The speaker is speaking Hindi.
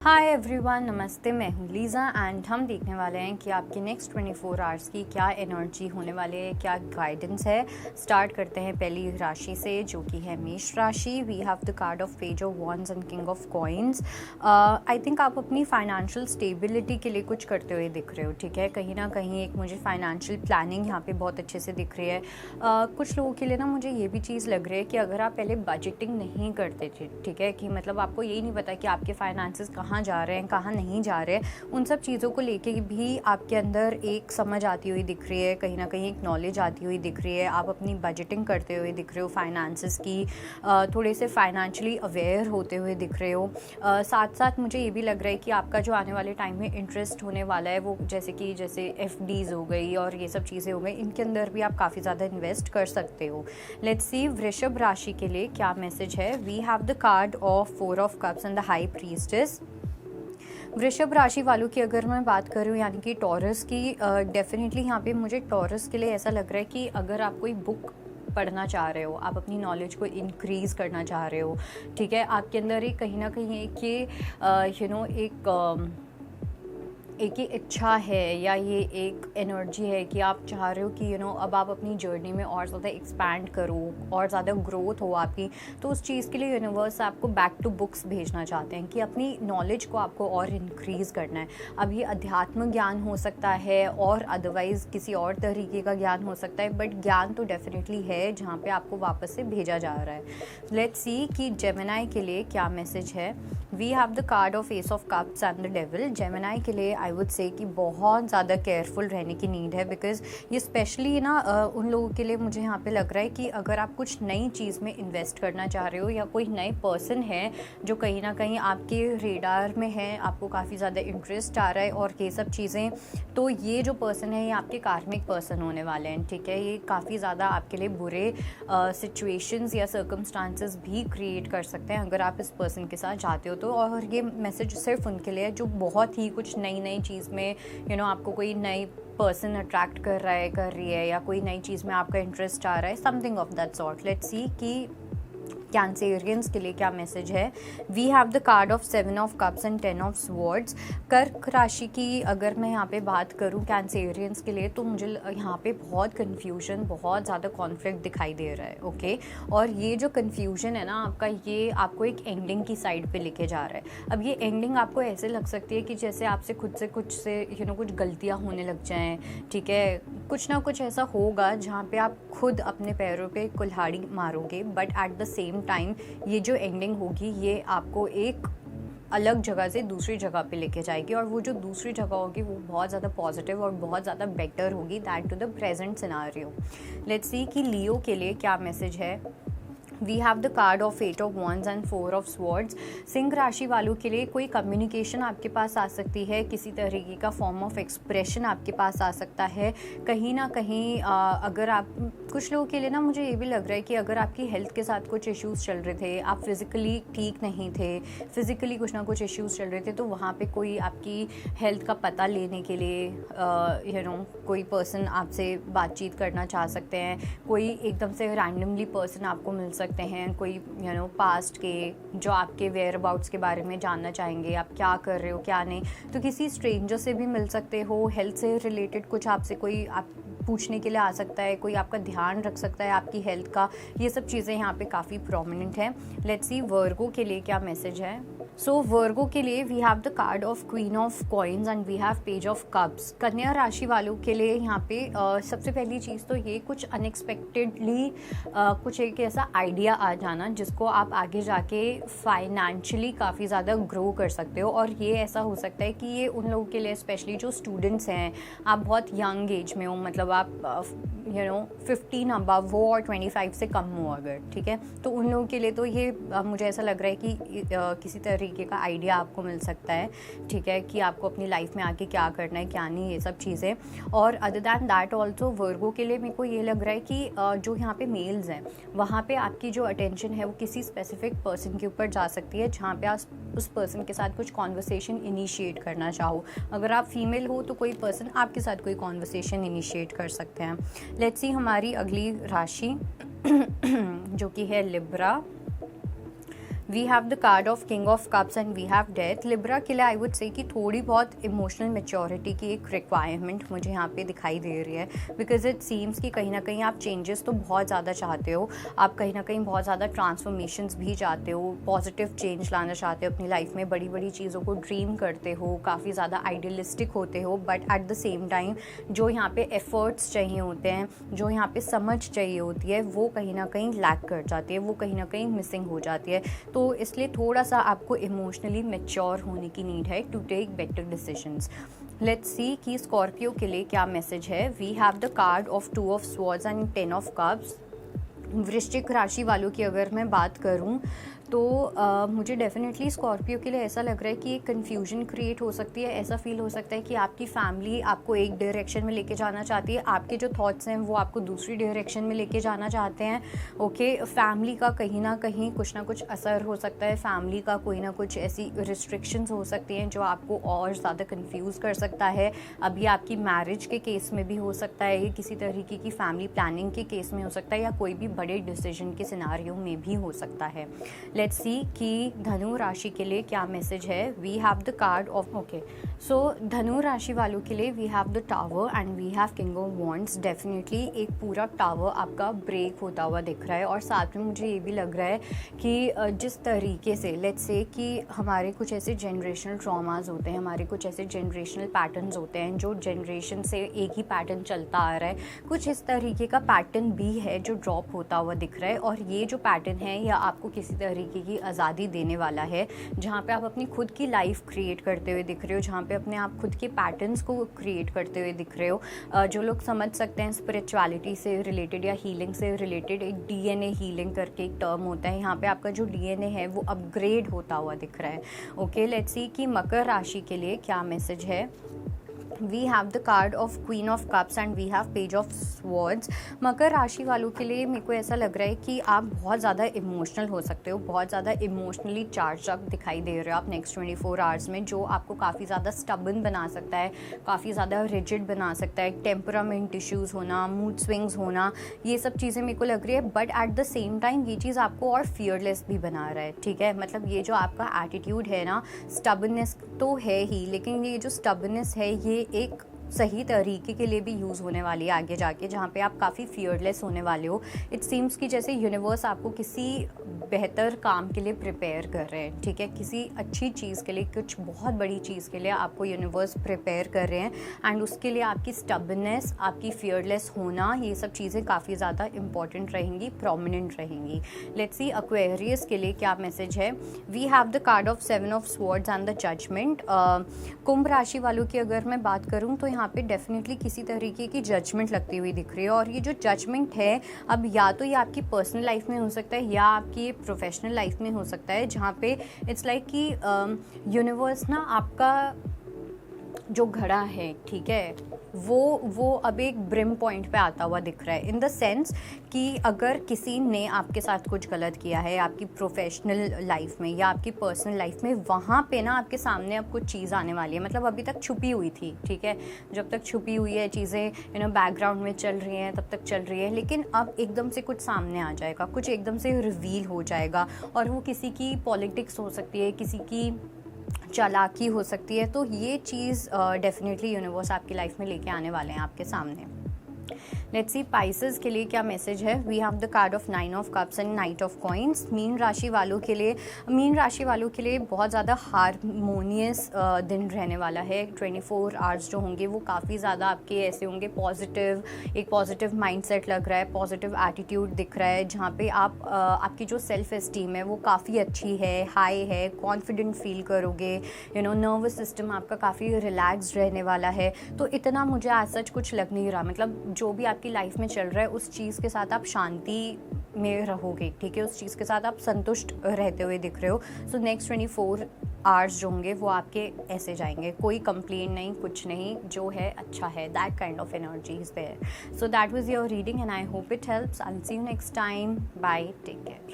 हाय एवरीवन, नमस्ते। मैं हूँ लीज़ा एंड हम देखने वाले हैं कि आपकी नेक्स्ट 24 आवर्स की क्या एनर्जी होने वाले है, क्या गाइडेंस है। स्टार्ट करते हैं पहली राशि से, जो कि है मेष राशि। We have the card of page of wands and king of coins. I think आप अपनी फाइनेंशियल स्टेबिलिटी के लिए कुछ करते हुए दिख रहे हो, ठीक है। कहीं ना कहीं एक मुझे फाइनेंशियल प्लानिंग यहाँ पे बहुत अच्छे से दिख रही है। कुछ लोगों के लिए ना मुझे ये भी चीज़ लग रही है कि अगर आप पहले बजटिंग नहीं करते थे, ठीक है, कि मतलब आपको यही नहीं पता कि आपके फाइनेंसेस कहाँ जा रहे हैं, कहाँ नहीं जा रहे हैं, उन सब चीज़ों को लेके भी आपके अंदर एक समझ आती हुई दिख रही है, कहीं ना कहीं एक नॉलेज आती हुई दिख रही है। आप अपनी बजटिंग करते हुए दिख रहे हो, फाइनेंसेस की थोड़े से फाइनेंशियली अवेयर होते हुए दिख रहे हो। साथ साथ मुझे ये भी लग रहा है कि आपका जो आने वाले टाइम में इंटरेस्ट होने वाला है वो जैसे एफडीज़ हो गई और ये सब चीज़ें हो गई, इनके अंदर भी आप काफ़ी ज़्यादा इन्वेस्ट कर सकते हो। लेट्स सी वृषभ राशि के लिए क्या मैसेज है। We have the card of 4 of cups and the high priestess. वृषभ राशि वालों की अगर मैं बात करूं, यानी कि टॉरस की, डेफिनेटली यहाँ पे मुझे टॉरस के लिए ऐसा लग रहा है कि अगर आप कोई बुक पढ़ना चाह रहे हो, आप अपनी नॉलेज को इंक्रीज़ करना चाह रहे हो, ठीक है, आपके अंदर एक कहीं ना कहीं एक ये एक ही इच्छा है या ये एक एनर्जी है कि आप चाह रहे हो कि अब आप अपनी जर्नी में और ज़्यादा एक्सपैंड करो और ज़्यादा ग्रोथ हो आपकी। तो उस चीज़ के लिए यूनिवर्स आपको बैक टू बुक्स भेजना चाहते हैं कि अपनी नॉलेज को आपको और इंक्रीज़ करना है। अब ये अध्यात्म ज्ञान हो सकता है और अदरवाइज़ किसी और तरीके का ज्ञान हो सकता है, बट ज्ञान तो डेफिनेटली है जहाँ पे आपको वापस से भेजा जा रहा है। लेट्स सी कि जेमिनी के लिए क्या मैसेज है। We have the card of ace of cups and the devil. Gemini के लिए आई वुड से कि बहुत ज़्यादा केयरफुल रहने की नीड है, बिकॉज ये स्पेशली ना उन लोगों के लिए मुझे यहाँ पे लग रहा है कि अगर आप कुछ नई चीज़ में इन्वेस्ट करना चाह रहे हो या कोई नए पर्सन है जो कहीं ना कहीं आपके रेडार में है, आपको काफ़ी ज़्यादा इंटरेस्ट आ रहा है और ये सब चीज़ें, तो ये जो पर्सन है ये आपके कार्मिक पर्सन होने वाले हैं, ठीक है। ये काफ़ी ज़्यादा आपके लिए बुरे सिचुएशंस या सर्कमस्टांसेस भी क्रिएट कर सकते हैं अगर आप इस पर्सन के साथ जाते हो तो। और ये मैसेज सिर्फ उनके लिए है जो बहुत ही कुछ नई चीज़ में आपको कोई नई पर्सन अट्रैक्ट कर रही है या कोई नई चीज़ में आपका इंटरेस्ट आ रहा है, something of that sort. Let's see कि कैंसेरियंस के लिए क्या मैसेज है। We have the card of 7 of cups and 10 of swords. कर्क राशि की अगर मैं यहाँ पे बात करूँ कैंसेरियंस के लिए, तो मुझे यहाँ पे बहुत कन्फ्यूजन, बहुत ज़्यादा कॉन्फ्लिक्ट दिखाई दे रहा है, ओके। और ये जो कन्फ्यूजन है ना आपका, ये आपको एक एंडिंग की साइड पे लेके जा रहा है। अब ये एंडिंग आपको ऐसे लग सकती है कि जैसे आपसे खुद से कुछ गलतियाँ होने लग जाएँ, ठीक है, कुछ ना कुछ ऐसा होगा जहाँ पे आप खुद अपने पैरों पे कुल्हाड़ी मारोगे, but at the same time ये जो एंडिंग होगी ये आपको एक अलग जगह से दूसरी जगह पे लेके जाएगी, और वो जो दूसरी जगह होगी वो बहुत ज़्यादा पॉजिटिव और बहुत ज़्यादा बेटर होगी that to the present scenario. Let's see कि लियो के लिए क्या मैसेज है। We have the card of 8 of wands and 4 of swords. सिंह राशि वालों के लिए कोई कम्युनिकेशन आपके पास आ सकती है, किसी तरीके का फॉर्म ऑफ एक्सप्रेशन आपके पास आ सकता है कहीं ना कहीं। अगर आप, कुछ लोगों के लिए ना मुझे ये भी लग रहा है कि अगर आपकी हेल्थ के साथ कुछ इश्यूज़ चल रहे थे, आप फिज़िकली ठीक नहीं थे, फिज़िकली कुछ ना कुछ इश्यूज़ चल रहे थे, तो वहाँ पे कोई आपकी हेल्थ का पता लेने के लिए कोई पर्सन आपसे बातचीत करना चाह सकते हैं। कोई एकदम से रैंडमली पर्सन आपको मिल सकते हैं, कोई पास्ट के जो आपके वेयर अबाउट्स के बारे में जानना चाहेंगे, आप क्या कर रहे हो क्या नहीं। तो किसी स्ट्रेंजर से भी मिल सकते हो, हेल्थ से रिलेटेड कुछ आपसे कोई आप पूछने के लिए आ सकता है, कोई आपका ध्यान रख सकता है आपकी हेल्थ का। ये सब चीज़ें यहाँ पे काफ़ी प्रोमिनेंट हैं। लेट्स सी वर्गो के लिए क्या मैसेज है। सो वर्गो के लिए we have the card of queen of coins and we have page of cups. कन्या राशि वालों के लिए यहाँ पे सबसे पहली चीज़ तो ये कुछ अनएक्सपेक्टेडली कुछ एक ऐसा आइडिया आ जाना जिसको आप आगे जाके फाइनेंशियली काफ़ी ज़्यादा ग्रो कर सकते हो। और ये ऐसा हो सकता है कि ये उन लोगों के लिए, स्पेशली जो स्टूडेंट्स हैं, आप बहुत यंग एज में हो, मतलब आप 15 अबव हो और 25 से कम हो अगर, ठीक है, तो उन लोगों के लिए तो ये मुझे ऐसा लग रहा है कि किसी तरीके का आइडिया आपको मिल सकता है, ठीक है, कि आपको अपनी लाइफ में आके क्या करना है क्या नहीं, ये सब चीज़ें। और अदर दैन दैट ऑल्सो वर्गो के लिए मेरे को ये लग रहा है कि जो यहाँ पे मेल्स हैं वहाँ पे आपकी जो अटेंशन है वो किसी स्पेसिफिक पर्सन के ऊपर जा सकती है, जहाँ पे आप उस पर्सन के साथ कुछ कॉन्वर्सेशन इनिशिएट करना चाहो। अगर आप फीमेल हो तो कोई पर्सन आपके साथ कोई कॉन्वर्सेशन इनिशिएट कर सकते हैं। लेट्स सी हमारी अगली राशि जो कि है Libra. We have the card of king of cups and we have death. Libra के लिए आई वुड से कि थोड़ी बहुत इमोशनल मैच्योरिटी की एक रिक्वायरमेंट मुझे यहाँ पे दिखाई दे रही है, बिकॉज इट सीम्स कि कहीं ना कहीं आप चेंजेस तो बहुत ज़्यादा चाहते हो, आप कहीं ना कहीं बहुत ज़्यादा ट्रांसफॉर्मेशंस भी चाहते हो, पॉजिटिव चेंज लाना चाहते हो अपनी लाइफ में, बड़ी बड़ी चीज़ों को ड्रीम करते हो, काफ़ी ज़्यादा आइडियलिस्टिक होते हो, but at the same time जो यहाँ पे एफर्ट्स चाहिए होते हैं, जो यहाँ पे समझ चाहिए होती है, वो कहीं ना कहीं लैक कर जाती है, वो कहीं ना कहीं मिसिंग हो जाती है। तो इसलिए थोड़ा सा आपको इमोशनली मैच्योर होने की नीड है to take better decisions. Let's see कि स्कॉर्पियो के लिए क्या मैसेज है। We have the card of 2 of swords and 10 of cups. वृश्चिक राशि वालों की अगर मैं बात करूं तो मुझे डेफिनेटली स्कॉर्पियो के लिए ऐसा लग रहा है कि एक कन्फ्यूजन क्रिएट हो सकती है। ऐसा फील हो सकता है कि आपकी फैमिली आपको एक डायरेक्शन में लेके जाना चाहती है, आपके जो थॉट्स हैं वो आपको दूसरी डायरेक्शन में लेके जाना चाहते हैं। ओके, फैमिली का कहीं ना कहीं कुछ ना कुछ असर हो सकता है, फैमिली का कोई ना कुछ ऐसी रिस्ट्रिक्शंस हो सकती हैं जो आपको और ज़्यादा कंफ्यूज कर सकता है। अभी आपकी मैरिज के केस में भी हो सकता है, ये किसी तरीके की फैमिली प्लानिंग के केस में हो सकता है, या कोई भी बड़े डिसीजन के सिनारियो में भी हो सकता है। लेट्स सी कि धनु राशि के लिए क्या मैसेज है। We have the card of सो धनु राशि वालों के लिए we have the tower and we have king of wands. Definitely एक पूरा टावर आपका ब्रेक होता हुआ दिख रहा है, और साथ में मुझे ये भी लग रहा है कि जिस तरीके से लेट्स से कि हमारे कुछ ऐसे जनरेशनल ट्रॉमास होते हैं, हमारे कुछ ऐसे जनरेशनल पैटर्न्स होते हैं जो जनरेशन से एक ही पैटर्न चलता आ रहा है, कुछ इस तरीके का पैटर्न भी है जो ड्रॉप होता हुआ दिख रहा है। और ये जो पैटर्न है या आपको किसी तरीके की आज़ादी देने वाला है, जहाँ पे आप अपनी खुद की लाइफ क्रिएट करते हुए दिख रहे हो, जहाँ पे अपने आप खुद के पैटर्न्स को क्रिएट करते हुए दिख रहे हो। जो लोग समझ सकते हैं स्पिरिचुअलिटी से रिलेटेड या हीलिंग से रिलेटेड, एक डीएनए हीलिंग करके एक टर्म होता है, यहाँ पे आपका जो डीएनए है वो अपग्रेड होता हुआ दिख रहा है। ओके, लेट्स सी कि मकर राशि के लिए क्या मैसेज है। We have the card of queen of cups and we have page of swords. मकर राशि वालों के लिए मेरे को ऐसा लग रहा है कि आप बहुत ज़्यादा इमोशनल हो सकते हो, बहुत ज़्यादा इमोशनली चार्ज अप दिखाई दे रहे हो आप नेक्स्ट 24 आवर्स में, जो आपको काफ़ी ज़्यादा स्टबन बना सकता है, काफ़ी ज़्यादा रिजिड बना सकता है। टेम्परामेंट इश्यूज़ होना, मूड स्विंग्स होना, ये सब चीज़ें मेरे को लग रही है, but at the same time ये चीज़ आपको और फियरलेस भी बना रहा है। ठीक है, मतलब ये जो आपका एटीट्यूड है ना, स्टबननेस तो है ही, लेकिन ये जो स्टबननेस है ये एक सही तरीके के लिए भी यूज़ होने वाली है आगे जाके, जहाँ पे आप काफ़ी फियरलेस होने वाले हो। इट सीम्स कि जैसे यूनिवर्स आपको किसी बेहतर काम के लिए प्रिपेयर कर रहे हैं। ठीक है, किसी अच्छी चीज़ के लिए, कुछ बहुत बड़ी चीज़ के लिए आपको यूनिवर्स प्रिपेयर कर रहे हैं, एंड उसके लिए आपकी स्टबनेस, आपकी फियरलेस होना, ये सब चीज़ें काफ़ी ज़्यादा इंपॉर्टेंट रहेंगी, प्रोमिनेंट रहेंगी। लेट्स सी एक्वेरियस के लिए क्या मैसेज है। We have the card of 7 of swords and the judgement. कुंभ राशि वालों की अगर मैं बात करूँ तो यहाँ पे डेफिनेटली किसी तरीके की जजमेंट लगती हुई दिख रही है, और ये जो जजमेंट है अब या तो ये आपकी पर्सनल लाइफ में हो सकता है या आपकी प्रोफेशनल लाइफ में हो सकता है, जहाँ पे इट्स लाइक कि यूनिवर्स ना आपका जो घड़ा है, ठीक है, वो अब एक ब्रिम पॉइंट पे आता हुआ दिख रहा है, इन द सेंस कि अगर किसी ने आपके साथ कुछ गलत किया है आपकी प्रोफेशनल लाइफ में या आपकी पर्सनल लाइफ में, वहाँ पे ना आपके सामने अब कुछ चीज़ आने वाली है। मतलब अभी तक छुपी हुई थी, ठीक है, जब तक छुपी हुई है चीज़ें बैकग्राउंड में चल रही हैं तब तक चल रही है, लेकिन अब एकदम से कुछ सामने आ जाएगा, कुछ एकदम से रिवील हो जाएगा, और वो किसी की पॉलिटिक्स हो सकती है, किसी की चालाकी हो सकती है। तो ये चीज़ डेफिनेटली यूनिवर्स आपकी लाइफ में लेके आने वाले हैं आपके सामने। लेट्स सी पाइसेस के लिए क्या मैसेज है। We have the card of 9 of cups and knight of coins. मीन राशि वालों के लिए बहुत ज़्यादा हारमोनियस दिन रहने वाला है। 24 आवर्स जो होंगे वो काफ़ी ज़्यादा आपके ऐसे होंगे पॉजिटिव, एक पॉजिटिव माइंडसेट लग रहा है, पॉजिटिव एटीट्यूड दिख रहा है, जहाँ पे आप आपकी जो सेल्फ एस्टीम है वो काफ़ी अच्छी है, हाई है, कॉन्फिडेंट फील करोगे, नर्वस सिस्टम आपका काफ़ी रिलैक्स्ड रहने वाला है। तो इतना मुझे आज सच कुछ लग नहीं रहा, मतलब जो भी आपकी लाइफ में चल रहा है उस चीज़ के साथ आप शांति में रहोगे, ठीक है, उस चीज़ के साथ आप संतुष्ट रहते हुए दिख रहे हो। सो नेक्स्ट 24 आवर्स जो होंगे वो आपके ऐसे जाएंगे, कोई कंप्लेन नहीं, कुछ नहीं, जो है अच्छा है, that kind of energy is there. So that was your reading and I hope it helps. I will see you next time. Bye, take care.